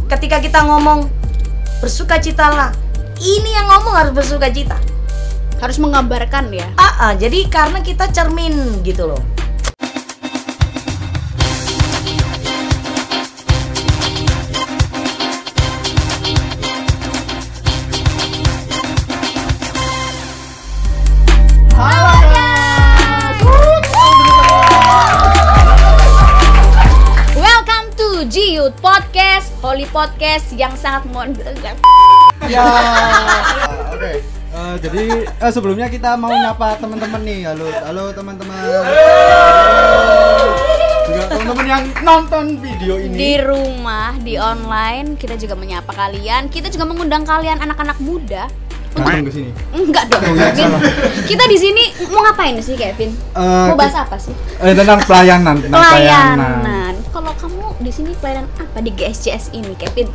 ketika kita ngomong bersukacitalah, ini yang ngomong harus bersukacita. Harus menggambarkan ya. Jadi karena kita cermin gitu loh. G-Youth Podcast, Holy Podcast yang sangat ya. Oke. Jadi sebelumnya kita mau nyapa teman-teman nih. Halo teman-teman. Juga teman-teman yang nonton video ini di rumah, di online, kita juga menyapa kalian. Kita juga mengundang kalian anak-anak muda datang ke sini. Enggak dong, Kevin. Kita di sini mau ngapain sih, Kevin? Mau bahas apa sih? Tentang pelayanan. Kalau kamu di sini pelayanan apa di GSJS ini, Kevin?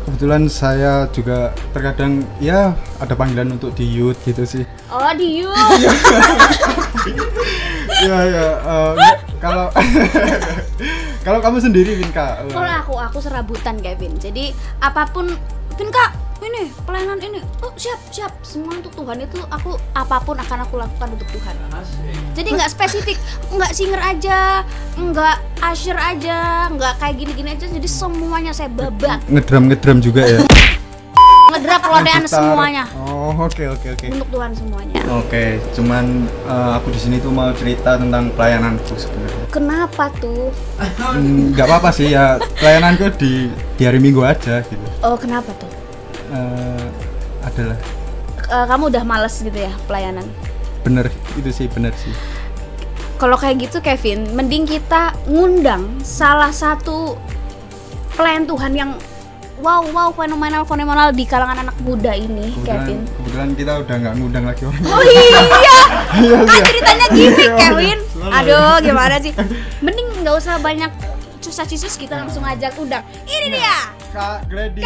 Kebetulan saya juga terkadang ya ada panggilan untuk di youth gitu sih. Oh, di youth. Kalau kamu sendiri, Vinka? Kalau aku serabutan, Kevin. Jadi apapun, Vinka, ini pelayanan ini, siap semua untuk Tuhan. Itu aku apapun akan aku lakukan untuk Tuhan. Jadi nggak spesifik, nggak singer aja, nggak usher aja, nggak kayak gini-gini aja. Jadi semuanya saya babat. Ngedram juga ya. Ngedrap lodean semuanya. Oh, oke. Untuk Tuhan semuanya. Oke, cuman aku di sini tuh mau cerita tentang pelayananku sebenarnya. Kenapa tuh? Nggak apa-apa sih ya, pelayananku di hari Minggu aja gitu. Oh, kenapa tuh? Adalah kamu udah males gitu ya pelayanan? Bener sih. Kalau kayak gitu, Kevin, mending kita ngundang salah satu pelayan Tuhan yang wow fenomenal di kalangan anak muda ini, Kevin. Kebetulan kita udah nggak ngundang lagi orang. Oh iya. Kan ceritanya gimmick, Kevin. Aduh, gimana sih? Mending nggak usah banyak susah-susah, kita langsung ajak undang. Ini dia, Kak Glady.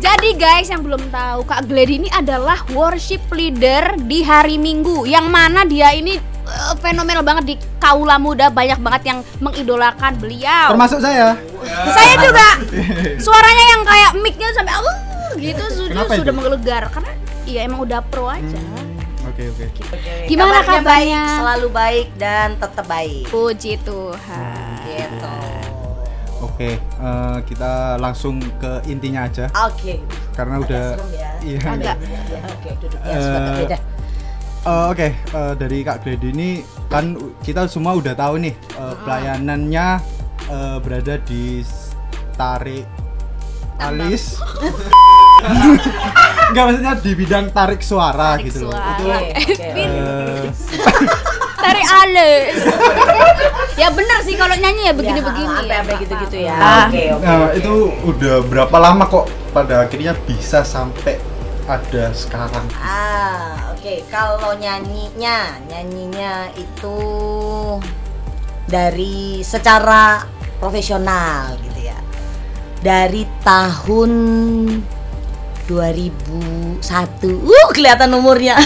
Jadi guys, yang belum tahu, Kak Glady ini adalah worship leader di hari Minggu, yang mana dia ini fenomenal banget di kaula muda, banyak banget yang mengidolakan beliau. Termasuk saya. Saya juga. Suaranya yang kayak mic-nya sampai gitu sudah menggelegar karena iya emang udah pro aja. Oke. Gimana kabarnya? Baik, selalu baik dan tetap baik. Puji Tuhan. Gitu. Oke, kita langsung ke intinya aja. Oke. Karena udah ya. iya. Agak. Oke, duduknya berbeda. Oke, dari Kak Glady ini kan kita semua udah tahu nih pelayanannya berada di tarik alis. Enggak, maksudnya di bidang tarik suara gitu loh. Itu tarik alis. Ya benar sih kalau nyanyi ya begini-begini. Sampai gitu-gitu ya. Oke. Nah, itu udah berapa lama kok pada akhirnya bisa sampai ada sekarang? Oke. Kalau nyanyinya itu dari secara profesional gitu ya. Dari tahun 2001. Kelihatan umurnya.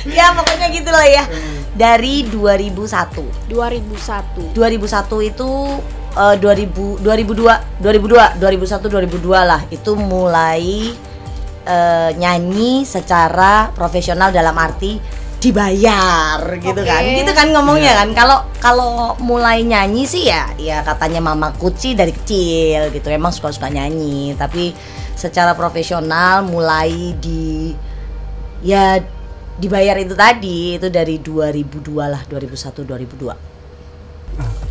Ya pokoknya gitu loh ya. Dari 2001 itu 2002 lah itu mulai nyanyi secara profesional, dalam arti dibayar gitu kan. Gitu kan ngomongnya kan. Kalau mulai nyanyi sih ya katanya Mama Kuci dari kecil gitu. Emang suka nyanyi, tapi secara profesional mulai dibayar itu tadi itu dari 2002 lah, 2001 2002.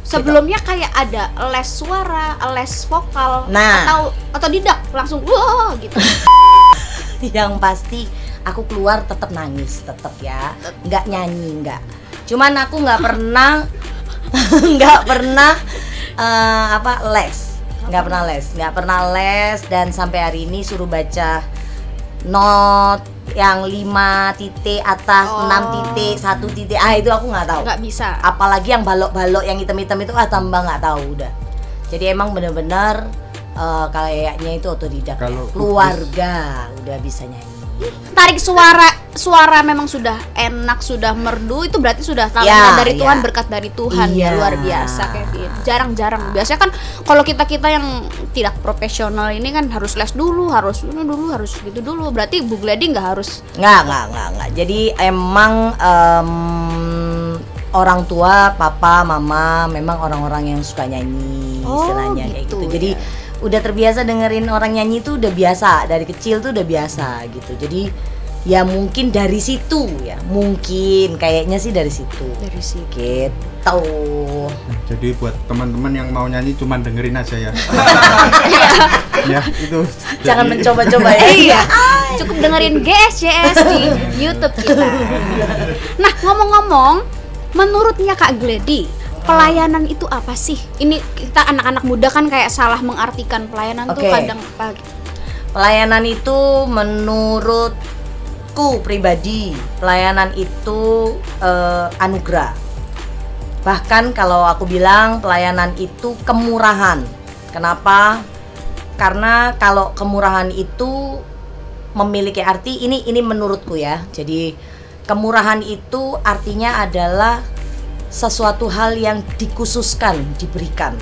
Sebelumnya kayak ada les suara, les vokal, nah, atau didak langsung wah gitu. Yang pasti aku keluar tetap nangis, tetap ya, nggak nyanyi, nggak. Cuman aku nggak pernah nggak pernah les dan sampai hari ini suruh baca not yang 5 titik atas, 6 titik, 1 titik, itu aku nggak tahu. Nggak bisa. Apalagi yang balok-balok yang hitam-hitam itu tambah nggak tahu udah. Jadi emang bener-bener kayaknya itu otodidak. Kalau keluarga udah bisa nyanyi. tarik suara memang sudah enak, sudah merdu, itu berarti sudah Ya, tawaran dari Tuhan, ya. berkat dari Tuhan. Iya. Ya luar biasa Kevin. Jarang-jarang. Biasanya kan kalau kita yang tidak profesional ini kan harus les dulu, harus ini dulu, harus gitu dulu. Berarti Bu Glady nggak harus. Nggak. Jadi emang orang tua, papa, mama memang orang-orang yang suka nyanyi, Oh, istilahnya kayak gitu, gitu. Jadi ya. udah terbiasa dengerin orang nyanyi itu udah biasa, dari kecil tuh udah biasa gitu. Jadi ya mungkin dari situ ya, mungkin kayaknya sih dari situ. Dari situ. Gitu. Jadi buat teman-teman yang mau nyanyi cuman dengerin aja ya. Ya, itu. Jangan Jadi- mencoba-coba ya. Iya. Cukup dengerin GSJS di YouTube kita. Nah, ngomong-ngomong, menurutnya Kak Glady, pelayanan itu apa sih? Ini kita anak-anak muda kan kayak salah mengartikan pelayanan tuh Oke. kadang Pelayanan itu menurutku pribadi, pelayanan itu anugerah. Bahkan kalau aku bilang pelayanan itu kemurahan. Kenapa? Karena kalau kemurahan itu memiliki arti, ini menurutku ya. Jadi kemurahan itu artinya adalah sesuatu hal yang dikhususkan, diberikan.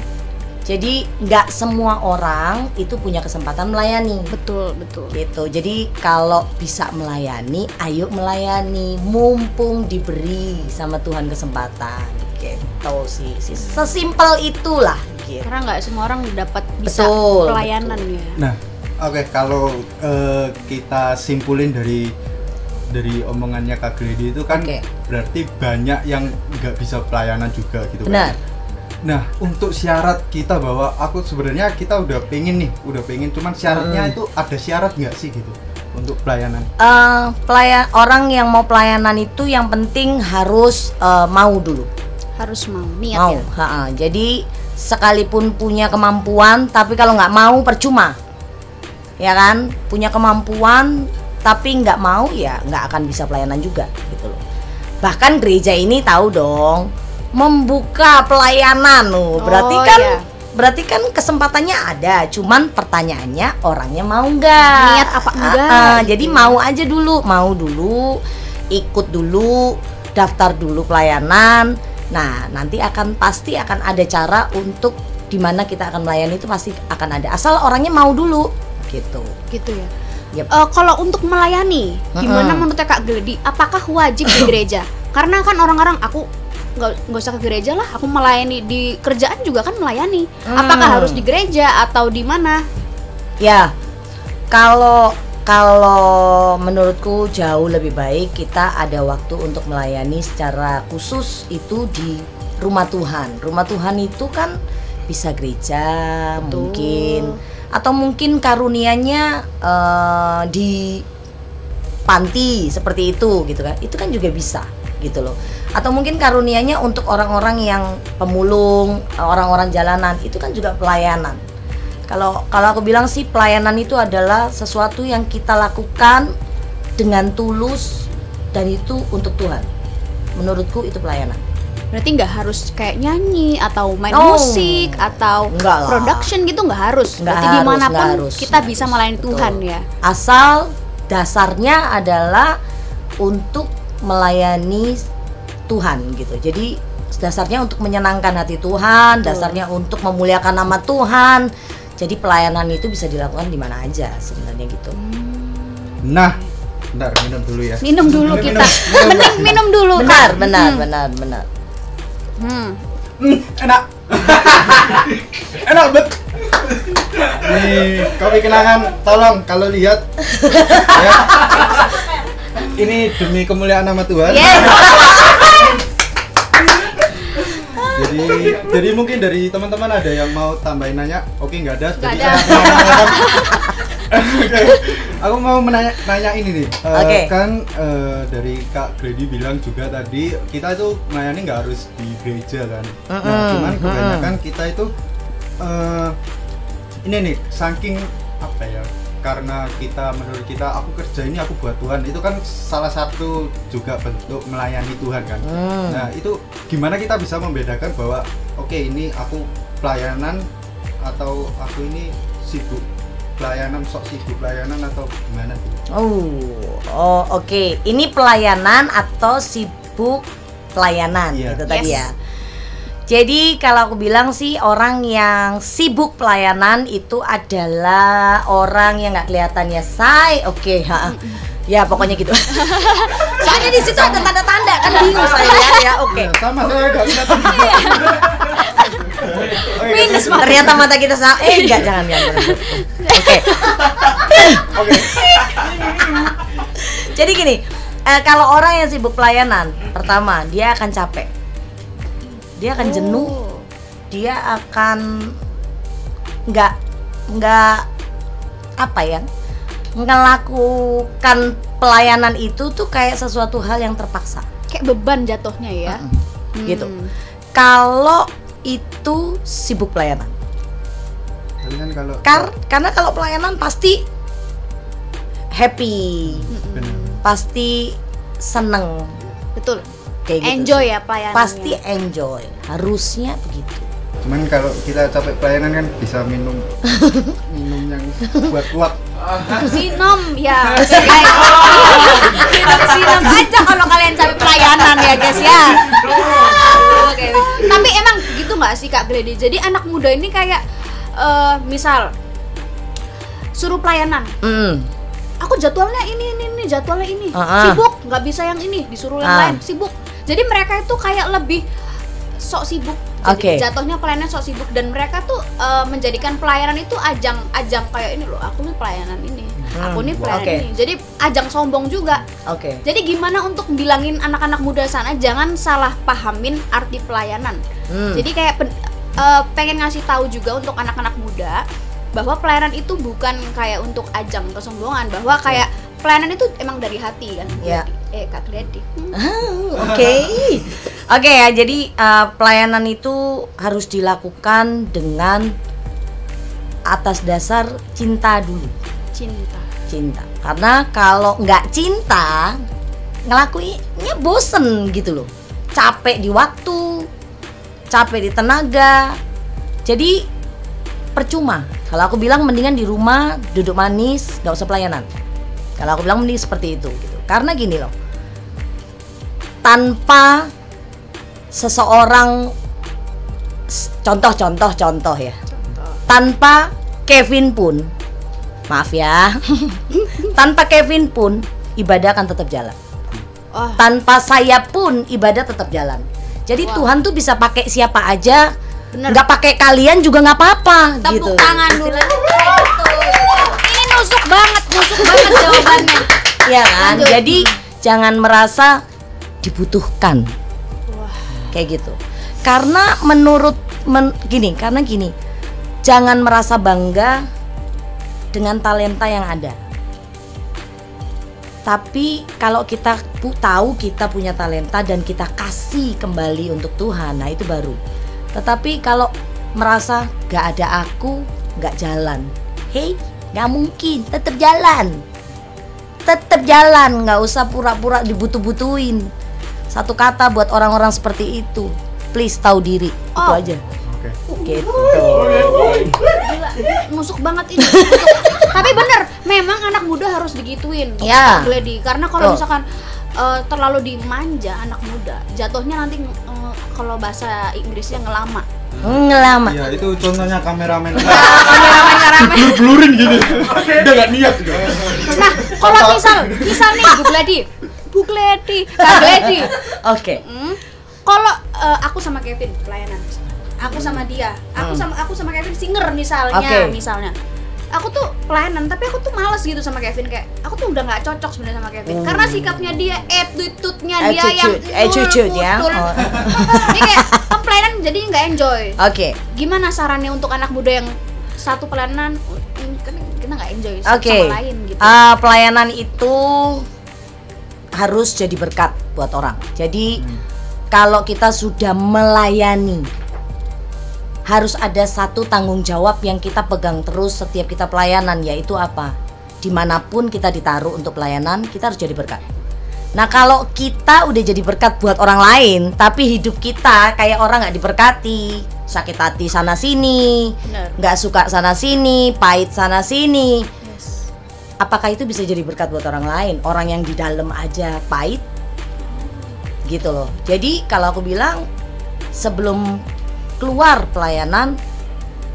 Jadi nggak semua orang itu punya kesempatan melayani. betul. Gitu. Jadi kalau bisa melayani, ayo melayani, mumpung diberi sama Tuhan kesempatan. Gitu sih. Sesimpel itulah gitu. Karena nggak semua orang dapat bisa Betul, pelayanan ya. Nah, oke, kalau kita simpulin dari omongannya Kak Glady itu kan Oke. berarti banyak yang nggak bisa pelayanan juga gitu kan. Benar. Nah, untuk syarat kita bahwa aku sebenarnya kita udah pengen, cuman syaratnya itu ada syarat nggak sih gitu untuk pelayanan? Orang yang mau pelayanan itu yang penting harus mau dulu. Harus mau niat Mau. ya. Jadi sekalipun punya kemampuan, tapi kalau nggak mau percuma. Ya kan? Punya kemampuan tapi nggak mau, ya nggak akan bisa pelayanan juga gitu loh. Bahkan gereja ini tahu dong membuka pelayanan loh. Berarti kan kesempatannya ada, cuman pertanyaannya orangnya mau nggak? Niat apa enggak? Jadi mau aja dulu, ikut dulu, daftar dulu pelayanan. Nah, nanti pasti akan ada cara untuk dimana kita akan melayani, itu pasti akan ada, asal orangnya mau dulu gitu. Gitu ya. Yep. Kalau untuk melayani, gimana menurut Kak Glady? Apakah wajib di gereja? Karena kan orang-orang, aku nggak usah ke gereja lah, aku melayani di kerjaan juga kan melayani. Apakah harus di gereja atau di mana? Ya, kalau menurutku jauh lebih baik kita ada waktu untuk melayani secara khusus itu di rumah Tuhan. Rumah Tuhan itu kan bisa gereja, mungkin, atau mungkin karunianya di panti seperti itu gitu kan. Itu kan juga bisa gitu loh. Atau mungkin karunianya untuk orang-orang yang pemulung, orang-orang jalanan, itu kan juga pelayanan. Kalau aku bilang sih pelayanan itu adalah sesuatu yang kita lakukan dengan tulus dan itu untuk Tuhan. Menurutku itu pelayanan. Berarti nggak harus kayak nyanyi atau main Oh, musik atau enggak lah. production gitu, nggak harus. Nggak Berarti harus, dimanapun nggak harus, kita nggak bisa harus. melayani Betul. Tuhan ya. Asal dasarnya adalah untuk melayani Tuhan gitu. Jadi dasarnya untuk menyenangkan hati Tuhan, dasarnya untuk memuliakan nama Tuhan. Jadi pelayanan itu bisa dilakukan di mana aja sebenarnya gitu. Nah, bentar, minum dulu ya. Minum dulu kita. Mending minum dulu. Kak. Benar. Enak. Enak bet. Nih, kopi kenangan, tolong kalau lihat. Ya. Ini demi kemuliaan nama Tuhan. Yes. Jadi mungkin dari teman-teman ada yang mau tambahin nanya? Oke, nggak ada. Nggak Jadi ada. saya mau menanyakan. Oke. Aku mau nanya ini nih. Oke. Kan dari Kak Glady bilang juga tadi kita itu melayani nggak harus di gereja kan. Nah, cuman kebanyakan kita itu ini nih, saking apa ya? Karena menurut kita aku kerja ini aku buat Tuhan, itu kan salah satu juga bentuk melayani Tuhan kan. Nah, itu gimana kita bisa membedakan bahwa oke, ini aku pelayanan atau aku ini sibuk pelayanan sok sibuk pelayanan atau gimana? Oke. Ini pelayanan atau sibuk pelayanan Iya. itu tadi Yes. ya. Jadi kalau aku bilang sih orang yang sibuk pelayanan itu adalah orang yang nggak kelihatannya say. Oke, ya pokoknya gitu. Soalnya di situ ada tanda-tanda kan bingung saya ya. Oke. Sama saya enggak bisa. Minus banget. Ternyata mata kita sama. Enggak, jangan. Oke. Jadi gini, kalau orang yang sibuk pelayanan, pertama dia akan capek, dia akan jenuh, dia akan nggak apa ya, melakukan pelayanan itu tuh kayak sesuatu hal yang terpaksa, Kayak beban jatuhnya ya. gitu. Kalau itu sibuk pelayanan, Kalian kalau karena kalau pelayanan pasti happy, bener. pasti seneng, Betul. kayak gitu. Enjoy ya pelayanannya. Pasti enjoy, harusnya begitu. Cuman kalau kita capek pelayanan kan bisa minum yang buat kuat. Sinom ya. Sinom aja kalau kalian capek pelayanan ya guys ya. Oke. Tapi emang gitu nggak sih Kak Gledy? Jadi anak muda ini kayak misal suruh pelayanan. Aku jadwalnya ini jadwalnya ini. Sibuk, nggak bisa yang ini, disuruh yang lain, sibuk. Jadi mereka itu kayak lebih sok sibuk. Jadi jatuhnya pelayanan sok sibuk dan mereka tuh menjadikan pelayanan itu ajang kayak ini loh, aku nih pelayanan ini. Aku nih pelayanan ini. Jadi ajang sombong juga. Jadi gimana untuk bilangin anak-anak muda sana jangan salah pahamin arti pelayanan. Jadi kayak pengen ngasih tahu juga untuk anak-anak muda bahwa pelayanan itu bukan kayak untuk ajang kesombongan, bahwa kayak pelayanan itu emang dari hati kan. Kak Gledy. Oke ya, jadi pelayanan itu harus dilakukan dengan atas dasar cinta dulu. Cinta. Karena kalau nggak cinta, ngelakuinnya bosen gitu loh. Capek di waktu, capek di tenaga. Jadi percuma. Kalau aku bilang mendingan di rumah duduk manis, nggak usah pelayanan. Kalau aku bilang mending seperti itu gitu. Karena gini loh, tanpa seseorang, contoh ya, tanpa Kevin pun, maaf ya, tanpa Kevin pun ibadah akan tetap jalan. Tanpa saya pun ibadah tetap jalan. Jadi Tuhan tuh bisa pakai siapa aja, nggak pakai kalian juga nggak apa-apa. Tepuk gitu. tangan dulu. Ini nusuk banget jawabannya. Iya kan? Jadi jangan merasa dibutuhkan. Kayak gitu. Karena karena gini, jangan merasa bangga dengan talenta yang ada. Tapi kalau kita tahu kita punya talenta dan kita kasih kembali untuk Tuhan, nah itu baru. Tetapi kalau merasa gak ada aku, gak jalan. Gak mungkin, tetap jalan. Gak usah pura-pura dibutuh-butuhin. Satu kata buat orang-orang seperti itu, please tahu diri. Itu aja. Gitu. Gila, nusuk banget ini. Tapi bener, memang anak muda harus digituin. Ya. Gledy. Karena kalau misalkan terlalu dimanja anak muda, jatuhnya nanti kalau bahasa Inggrisnya ngelama. Iya, itu contohnya kameramen. Kameramen. Blurin gini. Udah enggak niat juga. Nah, kalau misal nih Bu Gledy, Kak Gledy. Kalau aku sama Kevin pelayanan, aku sama dia, aku sama Kevin singer misalnya. Aku tuh pelayanan, tapi aku tuh males gitu sama Kevin, kayak aku tuh udah nggak cocok sebenarnya sama Kevin karena sikapnya dia, attitude-nya dia yang attitude ya. Ini kayak pelayanan jadi nggak enjoy. Gimana sarannya untuk anak muda yang satu pelayanan kan kita nggak enjoy sama lain gitu? Pelayanan itu harus jadi berkat buat orang. Jadi kalau kita sudah melayani, harus ada satu tanggung jawab yang kita pegang terus setiap kita pelayanan, yaitu apa? Dimanapun kita ditaruh untuk pelayanan, kita harus jadi berkat. Nah, kalau kita udah jadi berkat buat orang lain, tapi hidup kita kayak orang nggak diberkati, sakit hati sana sini, Bener. nggak suka sana sini, pahit sana sini. Yes. Apakah itu bisa jadi berkat buat orang lain? Orang yang di dalam aja pahit, gitu loh. Jadi kalau aku bilang sebelum keluar pelayanan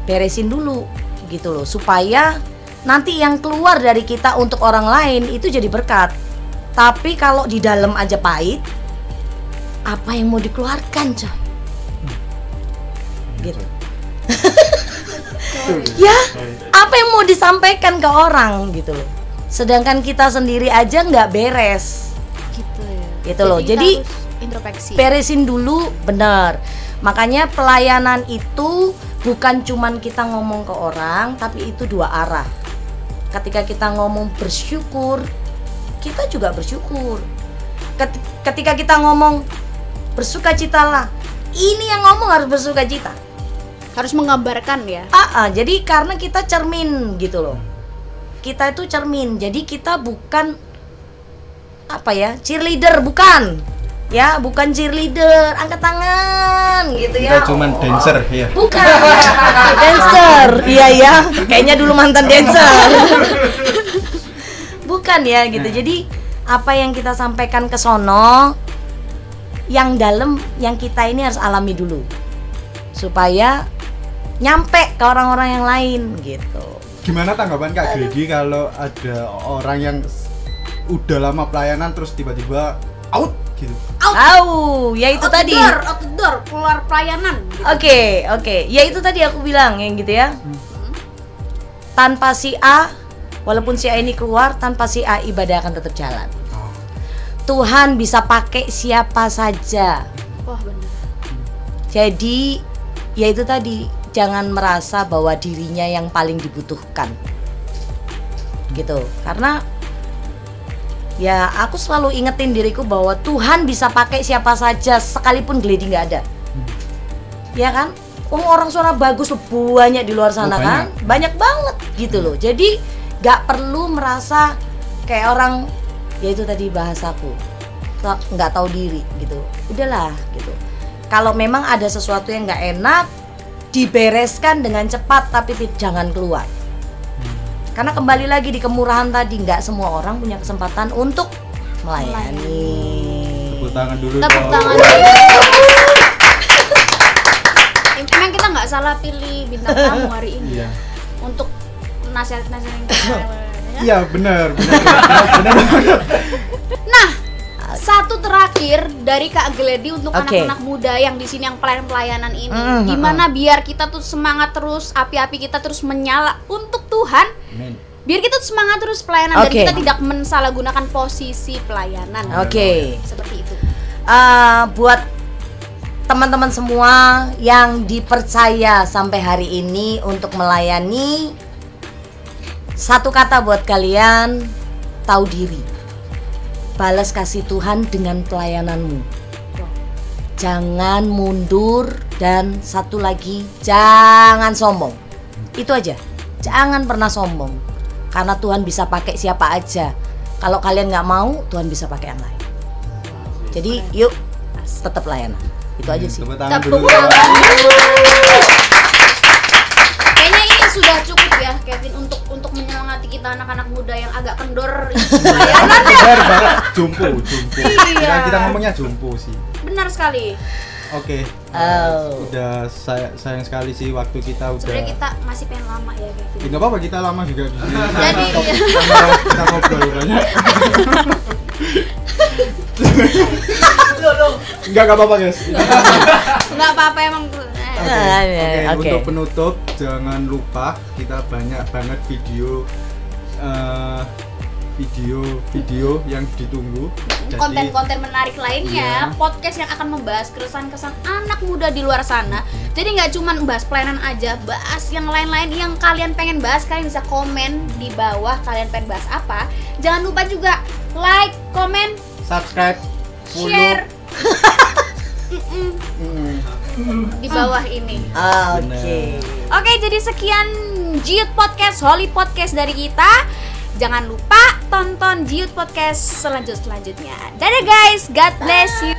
beresin dulu, gitu loh, supaya nanti yang keluar dari kita untuk orang lain itu jadi berkat. Tapi kalau di dalam aja pahit, apa yang mau dikeluarkan, coy? Gitu. Ya, apa yang mau disampaikan ke orang, gitu loh. Sedangkan kita sendiri aja nggak beres, Gitu ya. gitu loh. kita Jadi harus introspeksi. beresin dulu, bener. Makanya pelayanan itu bukan cuman kita ngomong ke orang, tapi itu dua arah. Ketika kita ngomong bersyukur, kita juga bersyukur. Ketika kita ngomong bersukacitalah, ini yang ngomong harus bersukacita. Harus menggambarkan ya. Jadi karena kita cermin, gitu loh. Kita itu cermin, jadi kita bukan cheerleader, bukan. Ya, bukan cheerleader, angkat tangan gitu ya. Kita cuman dancer ya. Bukan. Dancer. Iya ya, kayaknya dulu mantan dancer. Bukan ya gitu. Jadi apa yang kita sampaikan ke sono, yang dalam, yang kita ini harus alami dulu. Supaya nyampe ke orang-orang yang lain gitu. Gimana tanggapan Kak Gredi kalau ada orang yang udah lama pelayanan terus tiba-tiba out gitu? Ya itu tadi. Out the door, keluar pelayanan. Gitu. Oke. Ya itu tadi aku bilang yang gitu ya. Tanpa si A, walaupun si A ini keluar, tanpa si A ibadah akan tetap jalan. Tuhan bisa pakai siapa saja. Wah benar. Jadi ya itu tadi, jangan merasa bahwa dirinya yang paling dibutuhkan. Gitu. Karena ya aku selalu ingetin diriku bahwa Tuhan bisa pakai siapa saja sekalipun Gledi nggak ada. Ya kan? Orang suara bagus loh, banyak di luar sana kan? Banyak banget gitu loh. Jadi nggak perlu merasa kayak orang, ya itu tadi bahasaku, nggak tahu diri gitu. Udahlah gitu. Kalau memang ada sesuatu yang nggak enak, dibereskan dengan cepat, tapi jangan keluar. Karena kembali lagi di kemurahan tadi, nggak semua orang punya kesempatan untuk melayani. Tepuk tangan dulu. Tepuk tangan. Emang kita nggak salah pilih bintang tamu hari ini ya. Untuk nasihat-nasihat yang kita. Iya benar. Nah, satu terakhir dari Kak Gledi untuk anak-anak muda yang di sini yang pelayanan ini. Gimana biar kita tuh semangat terus, api-api kita terus menyala untuk Tuhan. Amin. Biar kita tuh semangat terus pelayanan dan kita tidak mensalahgunakan posisi pelayanan. Seperti itu. Buat teman-teman semua yang dipercaya sampai hari ini untuk melayani, satu kata buat kalian, tahu diri. Balas kasih Tuhan dengan pelayananmu. Jangan mundur, dan satu lagi, jangan sombong. Itu aja. Jangan pernah sombong. Karena Tuhan bisa pakai siapa aja. Kalau kalian nggak mau, Tuhan bisa pakai yang lain. Jadi yuk tetap layanan. Itu aja sih. Tepuk tangan dulu. Kayaknya ini sudah cukup ya Kevin untuk menyemangati kita anak-anak muda yang agak kendor pelayanan ya. Benar banget, jumpo. Iya. Kita ngomongnya jumpo sih. Benar sekali. Oke. Udah sayang sekali sih waktu kita udah. Sebenarnya kita masih pengen lama ya Kevin. Nggak apa-apa, kita lama juga di sini. Jadi Kita ngobrol banyak. Enggak apa-apa guys. nggak apa-apa emang. Oke, untuk penutup jangan lupa kita banyak banget video yang ditunggu. Konten-konten menarik lainnya, podcast yang akan membahas keresahan-keresahan anak muda di luar sana. Jadi nggak cuma bahas pelayanan aja, bahas yang lain-lain yang kalian pengen bahas. Kalian bisa komen di bawah kalian pengen bahas apa. Jangan lupa juga like, komen, subscribe, share di bawah ini. Oke, jadi sekian Jiut Podcast, Holy Podcast dari kita. Jangan lupa tonton Jiut Podcast selanjutnya. Dadah guys, God bless you.